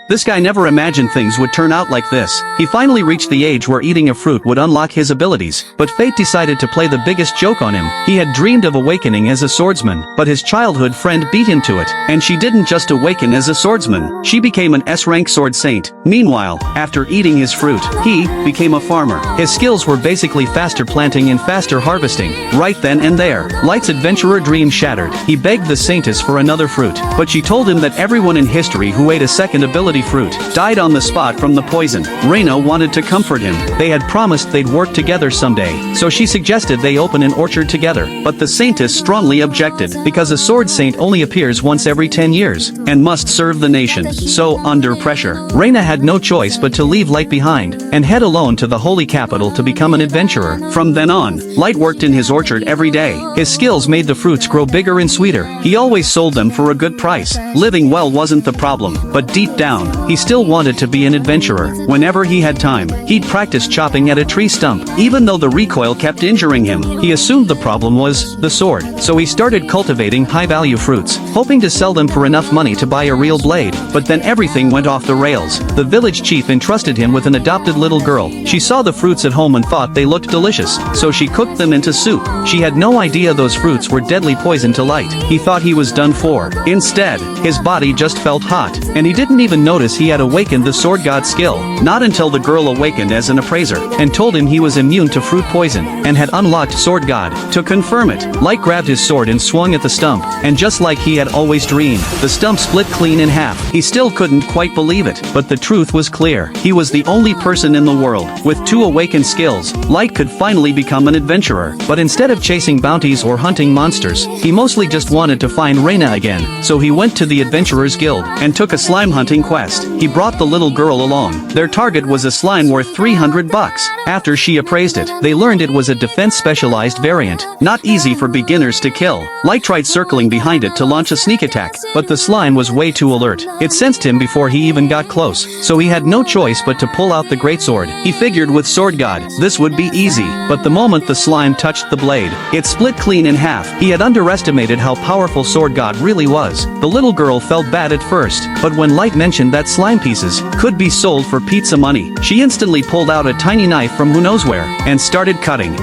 This guy never imagined things would turn out like this. He finally reached the age where eating a fruit would unlock his abilities, but fate decided to play the biggest joke on him. He had dreamed of awakening as a swordsman, but his childhood friend beat him to it. And she didn't just awaken as a swordsman, she became an S-rank sword saint. Meanwhile, after eating his fruit, he became a farmer. His skills were basically faster planting and faster harvesting. Right then and there, Light's adventurer dream shattered. He begged the saintess for another fruit, but she told him that everyone in history who ate a second ability fruit died on the spot from the poison. Reina wanted to comfort him. They had promised they'd work together someday, so she suggested they open an orchard together. But the saintess strongly objected, because a sword saint only appears once every 10 years, and must serve the nation. So, under pressure, Reina had no choice but to leave Light behind, and head alone to the holy capital to become an adventurer. From then on, Light worked in his orchard every day. His skills made the fruits grow bigger and sweeter. He always sold them for a good price. Living well wasn't the problem, but deep down, he still wanted to be an adventurer. Whenever he had time, he'd practice chopping at a tree stump. Even though the recoil kept injuring him, he assumed the problem was the sword. So he started cultivating high-value fruits, hoping to sell them for enough money to buy a real blade. But then everything went off the rails. The village chief entrusted him with an adopted little girl. She saw the fruits at home and thought they looked delicious, so she cooked them into soup. She had no idea those fruits were deadly poison to Light. He thought he was done for. Instead, his body just felt hot, and he didn't even notice he had awakened the sword god skill. Not until the girl awakened as an appraiser, and told him he was immune to fruit poison, and had unlocked sword god. To confirm it, Light grabbed his sword and swung at the stump, and just like he had always dreamed, the stump split clean in half. He still couldn't quite believe it, but the truth was clear. He was the only person in the world with 2 awakened skills. Light could finally become an adventurer, but instead of chasing bounties or hunting monsters, he mostly just wanted to find Reina again. So he went to the Adventurers Guild, and took a slime hunting quest. He brought the little girl along. Their target was a slime worth 300 bucks. After she appraised it, they learned it was a defense-specialized variant, not easy for beginners to kill. Light tried circling behind it to launch a sneak attack, but the slime was way too alert. It sensed him before he even got close, so he had no choice but to pull out the greatsword. He figured with Sword God, this would be easy, but the moment the slime touched the blade, it split clean in half. He had underestimated how powerful Sword God really was. The little girl felt bad at first, but when Light mentioned that slime pieces could be sold for pizza money, she instantly pulled out a tiny knife from who knows where, and started cutting.